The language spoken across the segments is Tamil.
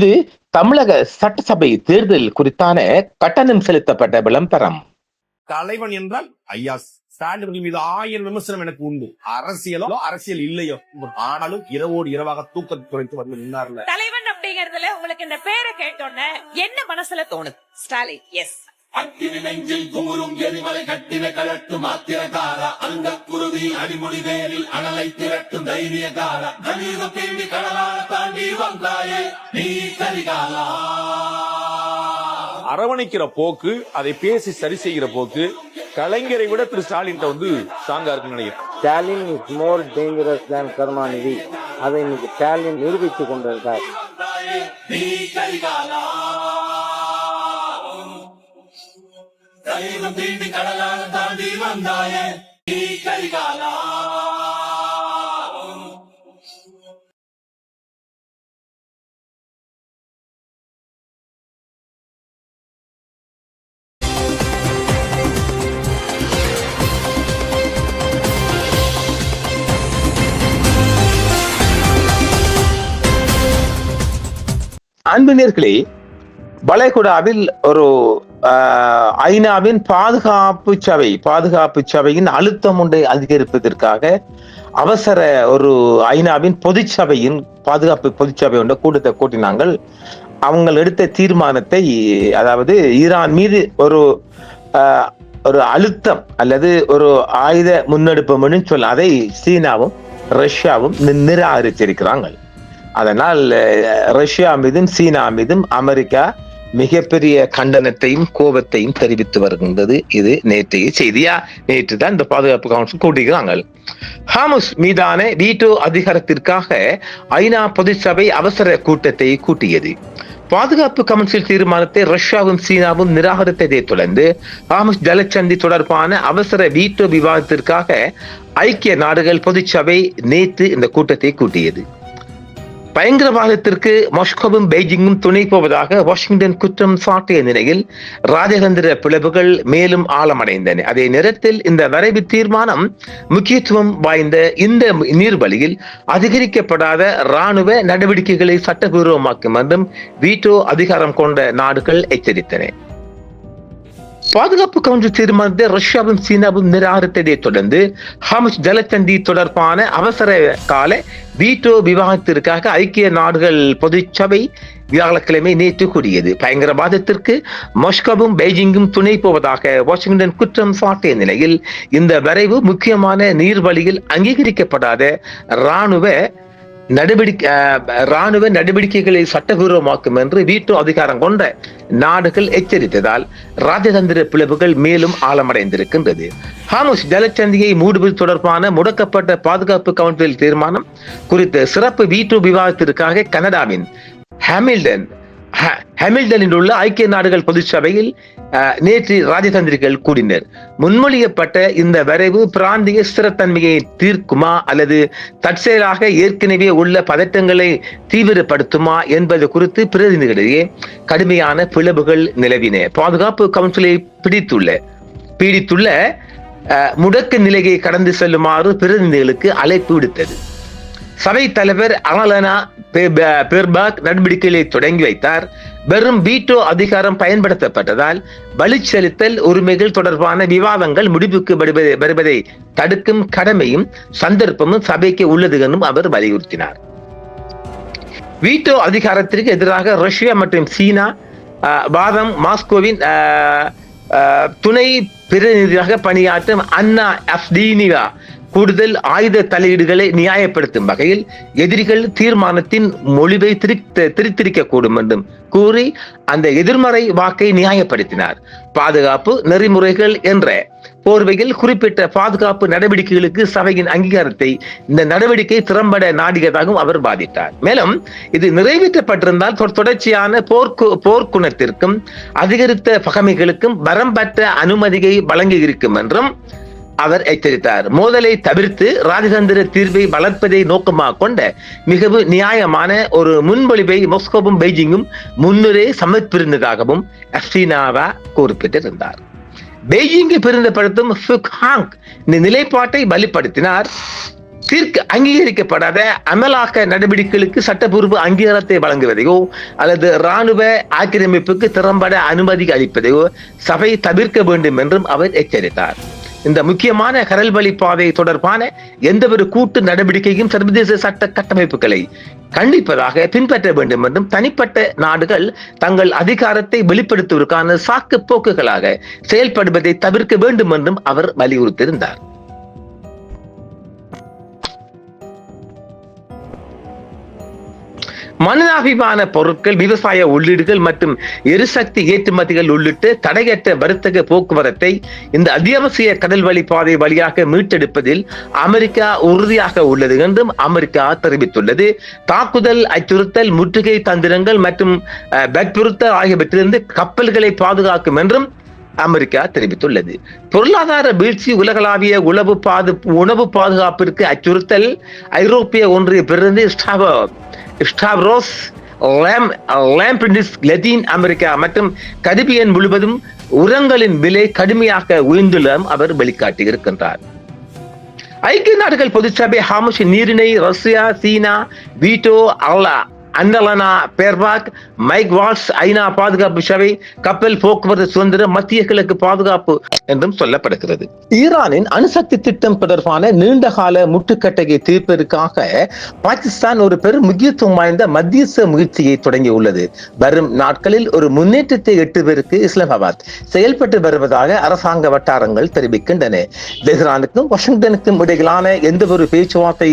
இது தமிழக சட்டசபை தேர்தல் குறித்தான கட்டணம் செலுத்தப்பட்ட விளம்பரம். தலைவன் என்றால் ஐயா ஸ்டாலின் மீது 1000 விமர்சனம் எனக்கு உண்டு. அரசியல் இல்லையோ, ஆனாலும் இரவோடு இரவாக தூக்கத்தை குறைத்து வந்து நின்னார்ல. தலைவன் அப்படிங்கறதுல உங்களுக்கு இந்த பேரை கேட்டோன்னே என்ன மனசுல தோணுது? ஸ்டாலின். எஸ். அக்கினி நெஞ்சில் குமுறும் எரிமலை கட்டின கலட்டும் ஆத்திரகாரா, அந்த குருதி அடிமுடி வேரில் அனலை திரட்டும் தைரியகாரா, கலியுகம் தேடி கடலால தாண்டி வந்தாயே நீ கரிகாலா. அரவணைக்கிற போக்கு, அதை பேசி சரி செய்கிற போக்கு கலைஞரை விட திரு ஸ்டாலின் வந்து ஸ்ட்ராங்கா இருக்குன்னு நினைக்கிறேன். ஸ்டாலின் இஸ் மோர் டேஞ்சரஸ் தேன் கருணாநிதி. அதை இன்னைக்கு ஸ்டாலின் நிரூபித்துக் கொண்டிருக்கார். நீ கரிகாலா, கலியுகம் தேடி கடலால தாண்டி வந்தாயே நீ கரிகாலா. அன்பு நேயர்களே, வளைகுடாவில் ஒரு ஐநாவின் பாதுகாப்பு சபையின் அழுத்தம் ஒன்றை அதிகரிப்பதற்காக அவசர ஒரு ஐநாவின் பொதுச்சபையின் பாதுகாப்பு பொதுச்சபை ஒன்ற கூட்டத்தை கூட்டினாங்கள். அவங்க எடுத்த தீர்மானத்தை, அதாவது ஈரான் மீது ஒரு அழுத்தம் அல்லது ஒரு ஆயுத முன்னெடுப்பு சொல்ல, அதை சீனாவும் ரஷ்யாவும் நிராகரிச்சிருக்கிறாங்க. அதனால் ரஷ்யா மீதும் சீனா மீதும் அமெரிக்கா மிகப்பெரிய கண்டனத்தையும் கோபத்தையும் தெரிவித்து வருகின்றது. இது நேற்றைய செய்தியா? நேற்று தான் இந்த பாதுகாப்பு கவுன்சில் கூட்டியிருக்கிறாங்க. ஹாமஸ் மீதான வீட்டோ அதிகாரத்திற்காக ஐநா பொதுச்சபை அவசர கூட்டத்தை கூட்டியது. பாதுகாப்பு கவுன்சில் தீர்மானத்தை ரஷ்யாவும் சீனாவும் நிராகரித்ததை தொடர்ந்து ஹாமஸ் ஜலச்சந்தி தொடர்பான அவசர வீட்டோ விவாதத்திற்காக ஐக்கிய நாடுகள் பொதுச்சபை நேற்று இந்த கூட்டத்தை கூட்டியது. பயங்கரவாதத்திற்கு மாஸ்கோவும் பெய்ஜிங்கும் துணை போவதாக வாஷிங்டன் குற்றம் சாட்டிய நிலையில் ராஜதந்திர பிளவுகள் மேலும் ஆழமடைந்தன. அதே நேரத்தில் இந்த வரைவு தீர்மானம் முக்கியத்துவம் வாய்ந்த இந்த நீர்வழியில் அதிகரிக்கப்படாத இராணுவ நடவடிக்கைகளை சட்டபூர்வமாக்கும் என்றும் வீட்டோ அதிகாரம் கொண்ட நாடுகள் எச்சரித்தன. பாதுகாப்பு கவுன்சில் தீர்மானத்தை ரஷ்யாவும் சீனாவும் நிராகரித்ததை தொடர்ந்து ஹாமஸ் ஜலச்சந்தி தொடர்பான அவசர கால வீட்டோ விவாதத்திற்காக ஐக்கிய நாடுகள் பொதுச்சபை வியாழக்கிழமை நேற்று கூடியது. பயங்கரவாதத்திற்கு மாஸ்கோவும் பெய்ஜிங்கும் துணை போவதாக வாஷிங்டன் குற்றம் சாட்டிய நிலையில் இந்த வரைவு முக்கியமான நீர்வழியில் அங்கீகரிக்கப்படாத இராணுவ நடவடிக்கைகளை சட்டபூர்வமாக்கும் என்று வீட்டோ அதிகாரம் கொண்ட நாடுகள் எச்சரித்ததால் ராஜதந்திர பிளவுகள் மேலும் ஆழமடைந்திருக்கின்றது. ஹாமஸ் ஜலச்சந்தியை மூடுவது தொடர்பான முடக்கப்பட்ட பாதுகாப்பு கவுன்சில் தீர்மானம் குறித்த சிறப்பு வீட்டோ விவாதத்திற்காக கனடாவின் ஹாமில்டனில் உள்ள ஐக்கிய நாடுகள் பொதுச்சபையில் நேற்று ராஜதந்திரிகள் கூடினர். முன்மொழியப்பட்ட இந்த வரைவு பிராந்திய ஸ்திரத்தன்மையை தீர்க்குமா அல்லது தற்செயலாக ஏற்கனவே உள்ள பதட்டங்களை தீவிரப்படுத்துமா என்பது குறித்து பிரதிநிதிகளிடையே கடுமையான பிளவுகள் நிலவின. பாதுகாப்பு கவுன்சிலை பீடித்துள்ள முடக்க நிலையை கடந்து செல்லுமாறு பிரதிநிதிகளுக்கு அழைப்பு விடுத்தது. சபை தலைவர் அலனா பெர்பாக் நடவடிக்கைகளை தொடங்கி வைத்தார். வெறும் வீட்டோ அதிகாரம் பயன்படுத்தப்பட்டதால் வலுச்செலுத்தல் உரிமைகள் தொடர்பான விவாதங்கள் முடிவுக்கு வருவதை தடுக்கும் கடமையும் சந்தர்ப்பமும் சபைக்கு உள்ளது என்றும் அவர் வலியுறுத்தினார். வீட்டோ அதிகாரத்திற்கு எதிராக ரஷ்யா மற்றும் சீனா வாதம் மாஸ்கோவின் துணை பிரதிநிதியாக பணியாற்றும் அன்னா அஃப்தீனிவா கூடுதல் ஆயுத தலையீடுகளை நியாயப்படுத்தும் வகையில் எதிரிகள் தீர்மானத்தின் மொழிவை திரித்திருக்க கூடும் என்றும் கூறி அந்த எதிர்மறை வாக்கை நியாயப்படுத்தினார். பாதுகாப்பு நெறிமுறைகள் என்ற போர்வையில் குறிப்பிட்ட பாதுகாப்பு நடவடிக்கைகளுக்கு சபையின் அங்கீகாரத்தை இந்த நடவடிக்கை திறம்பட நாடியதாகவும் அவர் வாதிட்டார். மேலும் இது நிறைவேற்றப்பட்டிருந்தால் தொடர்ச்சியான போர்க்குணத்திற்கும் அதிகரித்த பகைமைகளுக்கும் வரம்பற்ற அனுமதியை வழங்கி இருக்கும் என்றும் அவர் எச்சரித்தார். மோதலை தவிர்த்து ராஜதந்திர தீர்வை வளர்ப்பதை நோக்கமாக கொண்ட மிகவும் நியாயமான ஒரு முன்மொழிவை மாஸ்கோவும் பெய்ஜிங்கும் முன்னுரை சமர்ப்பிருந்ததாகவும் அஸ்டினாவா குறிப்பிட்டிருந்தார். பெய்ஜிங்கை பெருந்தப்படுத்தும் ஃபுக் ஹாங் இந்த நிலைப்பாட்டை வலுப்படுத்தினார். அங்கீகரிக்கப்படாத அமலாக்க நடவடிக்கைகளுக்கு சட்டப்பூர்வ அங்கீகாரத்தை வழங்குவதையோ அல்லது இராணுவ ஆக்கிரமிப்புக்கு திறம்பட அனுமதி அளிப்பதையோ சபை தவிர்க்க வேண்டும் என்றும் அவர் எச்சரித்தார். இந்த முக்கியமான கடல் வழி பாதை தொடர்பான எந்த ஒரு கூட்டு நடவடிக்கையும் சர்வதேச சட்ட கட்டமைப்புகளை கண்டிப்பதாக பின்பற்ற வேண்டும் என்றும் தனிப்பட்ட நாடுகள் தங்கள் அதிகாரத்தை வெளிப்படுத்துவதற்கான சாக்கு போக்குகளாக செயல்படுவதை தவிர்க்க வேண்டும் என்றும் அவர் வலியுறுத்தியிருந்தார். மனிதாபிமான பொருட்கள், விவசாய உள்ளீடுகள் மற்றும் எரிசக்தி ஏற்றுமதிகள் உள்ளிட்ட தடையற்ற வர்த்தக போக்குவரத்தை இந்த அத்தியாவசிய கடல் வழி பாதை வழியாக மீட்டெடுப்பதில் அமெரிக்கா உறுதியாக உள்ளது என்றும் அமெரிக்கா தெரிவித்துள்ளது. தாக்குதல், அச்சுறுத்தல், முற்றுகை தந்திரங்கள் மற்றும் வற்புறுத்தல் ஆகியவற்றிலிருந்து கப்பல்களை பாதுகாக்கும் என்றும் அமெரிக்கா தெரிவித்துள்ளது. பொருளாதார வீழ்ச்சி, உலகளாவிய உணவு பாதுகாப்பிற்கு அச்சுறுத்தல், ஐரோப்பிய ஒன்றிய பிரதிநிதி ஸ்டாவ்ரோஸ் லாம்பிடிஸ் லத்தீன் அமெரிக்கா மற்றும் கரிபியன் முழுவதும் உரங்களின் விலை கடுமையாக உயர்ந்துள்ளதும் அவர் வெளிக்காட்டியிருக்கின்றார். ஐக்கிய நாடுகள் பொதுச்சபை ஹார்முஸ் நீரிணை ரஷ்யா, சீனா, வீட்டோ, அன்னலனா பேர்பாக், மைக் வால்ஸ், ஐநா பாதுகாப்பு சபை, கப்பல் போக்குவரத்து சுதந்திரம், மத்திய கிழக்கு பாதுகாப்பு என்றும் சொல்லப்படுகிறது. ஈரானின் அணுசக்தி திட்டம் தொடர்பான நீண்டகால முட்டுக்கட்டையை தீர்ப்பதற்காக பாகிஸ்தான் ஒரு பெரும் முக்கியத்துவம் வாய்ந்த மத்தியஸ்த முயற்சியை தொடங்கியுள்ளது. வரும் நாட்களில் ஒரு முன்னேற்றத்தை எட்டுவதற்கு இஸ்லாமாபாத் செயல்பட்டு வருவதாக அரசாங்க வட்டாரங்கள் தெரிவிக்கின்றன. தெஹ்ரானுக்கும் வாஷிங்டனுக்கும் இடையிலான எந்த ஒரு பேச்சுவார்த்தை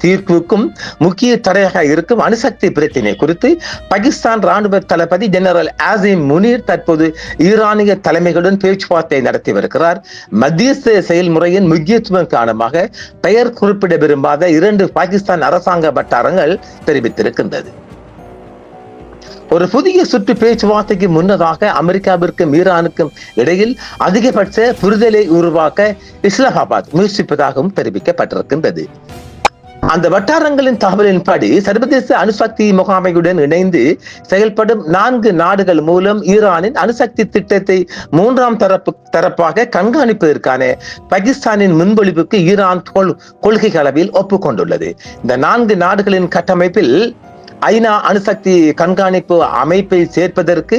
தீர்ப்புக்கும் முக்கிய தடையாக இருக்கும் அணுசக்தி பிரச்சினை குறித்து பாகிஸ்தான் ராணுவ தளபதி ஜெனரல் ஆசிம் முனீர் தற்போது ஈரானிய தலைமைகளுடன் பேச்சுவார்த்தை நடத்தி வருகிறார். மத்தியஸ்த செயல்முறையின் முக்கியத்துவம் காரணமாக பெயர் குறிப்பிட விரும்பாத 2 பாகிஸ்தான் அரசாங்க வட்டாரங்கள் தெரிவித்திருக்கின்றது. ஒரு புதிய சுற்று பேச்சுவார்த்தைக்கு முன்னதாக அமெரிக்காவிற்கும் ஈரானுக்கும் இடையில் அதிகபட்ச புரிதலை உருவாக்க இஸ்லாமாபாத் முயற்சிப்பதாகவும் தெரிவிக்கப்பட்டிருக்கின்றது. அந்த வட்டாரங்களின் தகவலின்படி சர்வதேச அணுசக்தி முகாமையுடன் இணைந்து செயல்படும் 4 நாடுகள் மூலம் ஈரானின் அணுசக்தி திட்டத்தை 3ஆம் தரப்பாக கண்காணிப்பதற்கான பாகிஸ்தானின் முன்மொழிவுக்கு ஈரான் கொள்கை அளவில் ஒப்புக்கொண்டுள்ளது. இந்த 4 நாடுகளின் கட்டமைப்பில் ஐநா அணுசக்தி கண்காணிப்பு அமைப்பை சேர்ப்பதற்கு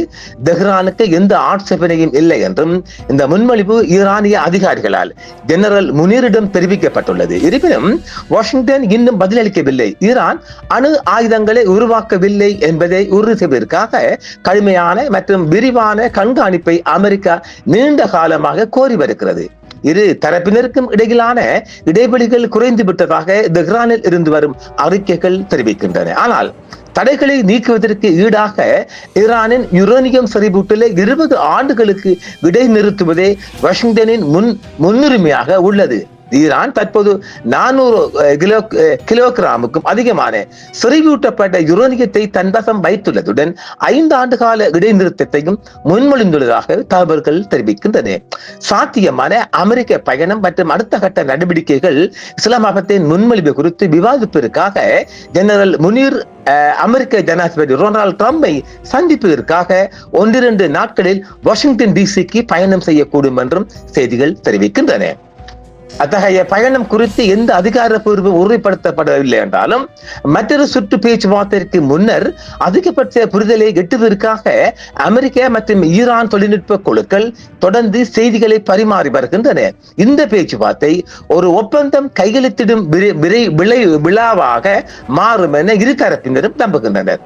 தெஹ்ரானுக்கு எந்த ஆட்சேபனையும் இல்லை என்றும் இந்த முன்மொழிவு ஈரானிய அதிகாரிகளால் ஜெனரல் முனீரிடம் தெரிவிக்கப்பட்டுள்ளது. இருப்பினும் வாஷிங்டன் இன்னும் பதிலளிக்கவில்லை. ஈரான் அணு ஆயுதங்களை உருவாக்கவில்லை என்பதை உறுதி செய்வதற்காக கடுமையான மற்றும் விரிவான கண்காணிப்பை அமெரிக்கா நீண்ட காலமாக கோரி வருகிறது. இரு தரப்பினருக்கும் இடையிலான இடைவெளிகள் குறைந்து விட்டதாக தெஹ்ரானில் இருந்து வரும் அறிக்கைகள் தெரிவிக்கின்றன. ஆனால் தடைகளை நீக்குவதற்கு ஈடாக ஈரானின் யுரேனியம் செறிவூட்டலை 20 ஆண்டுகளுக்கு இடைநிறுத்துவதே வாஷிங்டனின் முன்னுரிமையாக உள்ளது. ஈரான் தற்போது 400 கிலோகிராமுக்கும் அதிகமான செறிவூட்டப்பட்ட யுரேனியத்தை தன்வசம் வைத்துள்ளதுடன் 5 ஆண்டு கால இடைநிறுத்தத்தையும் முன்மொழிந்துள்ளதாக தகவல்கள் தெரிவிக்கின்றன. சாத்தியமான அமெரிக்க பயணம் மற்றும் அடுத்த கட்ட நடவடிக்கைகள் இஸ்லாமாபாத்தின் முன்மொழிவு குறித்து விவாதிப்பதற்காக ஜெனரல் முனீர் அமெரிக்க ஜனாதிபதி டொனால்ட் ட்ரம்பை சந்திப்பதற்காக 1-2 நாட்களில் வாஷிங்டன் டிசிக்கு பயணம் செய்யக்கூடும் என்றும் செய்திகள் தெரிவிக்கின்றன. அத்தகைய பயணம் குறித்து எந்த அதிகாரப்பூர்வ உறுதிப்படுத்தப்படவில்லை என்றாலும் மற்றொரு சுற்று பேச்சுவார்த்தைக்கு முன்னர் அதிகபட்ச புரிதலை எட்டுவதற்காக அமெரிக்க மற்றும் ஈரான் தொழில்நுட்ப குழுக்கள் தொடர்ந்து செய்திகளை பரிமாறி வருகின்றன. இந்த பேச்சுவார்த்தை ஒரு ஒப்பந்தம் கையெழுத்திடும் விழாவாக மாறும் என இரு தரப்பினரும் நம்புகின்றனர்.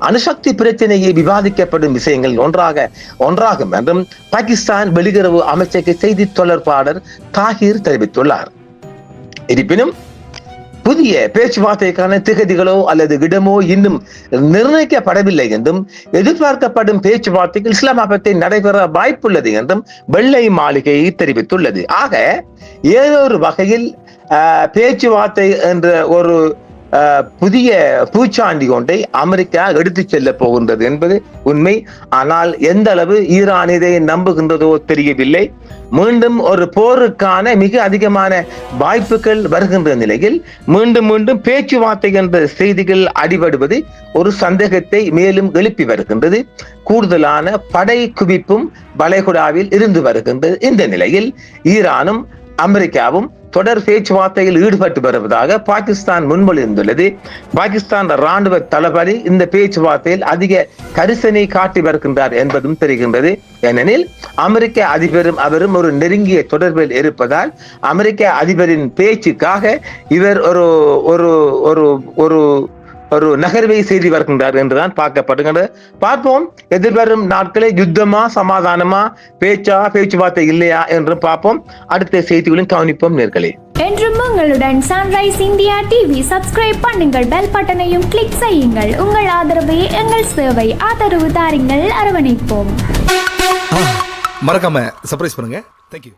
அணுசக்தி பிரச்சனையை விவாதிக்கப்படும் விஷயங்கள் ஒன்றாகும் என்றும் பாகிஸ்தான் வெளியுறவு அமைச்சக செய்தி தொடர்பாளர் தாஹிர் தெரிவித்துள்ளார். இருப்பினும் புதிய பேச்சுவார்த்தைக்கான திகதிகளோ அல்லது இடமோ இன்னும் நிர்ணயிக்கப்படவில்லை என்றும் எதிர்பார்க்கப்படும் பேச்சுவார்த்தைகள் இஸ்லாமாபாத்தில் நடைபெற வாய்ப்புள்ளது என்றும் வெள்ளை மாளிகை தெரிவித்துள்ளது. ஆக ஏதோ ஒரு வகையில் பேச்சுவார்த்தை என்ற ஒரு புதிய பூச்சாண்டி ஒன்றை அமெரிக்கா எடுத்துச் செல்ல போகின்றது என்பது உண்மை. ஆனால் எந்த அளவு ஈரான் இதை நம்புகின்றதோ தெரியவில்லை. மீண்டும் ஒரு போருக்கான மிக அதிகமான வாய்ப்புகள் வருகின்ற நிலையில் மீண்டும் பேச்சுவார்த்தை என்ற செய்திகள் அடிபடுவது ஒரு சந்தேகத்தை மேலும் எழுப்பி வருகின்றது. கூடுதலான படை குவிப்பும் வளைகுடாவில் இருந்து வருகின்றது. இந்த நிலையில் ஈரானும் அமெரிக்காவும் தொடர் பேச்சுவார்த்தையில் ஈடுபட்டு வருவதாக பாகிஸ்தான் முன்மொழிந்துள்ளது. பாகிஸ்தான் ராணுவ தளபதி இந்த பேச்சுவார்த்தையில் அதிக கரிசனை காட்டி வருகின்றார் என்பதும் தெரிகின்றது. ஏனெனில் அமெரிக்க அதிபரும் அவரும் ஒரு நெருங்கிய தொடர்பில் இருப்பதால் அமெரிக்க அதிபரின் பேச்சுக்காக இவர் ஒரு ஒரு ஒரு ஒரு ஒரு நகர்வை செய்து வருகின்றார் என்றுதான் பார்க்கப்படுகின்றது. பார்ப்போம், எதிர்வரும் நாட்களில் யுத்தமா சமாதானமா பேச்சுவார்த்தை இல்லையா என்று பார்ப்போம். அடுத்த செய்திகளும் கவனிப்போம் நேர்களே. என்றும் உங்களுடன் சன்ரைஸ் இந்தியா டிவி சப்ஸ்கிரைப் பண்ணுங்கள், பெல் பட்டனையும் கிளிக் செய்யுங்கள். உங்கள் ஆதரவே எங்கள் சேவை. ஆதரவு தாருங்கள், அரவணைப்போம். மறக்காம சர்ப்ரைஸ் பண்ணுங்க. தேங்க்யூ.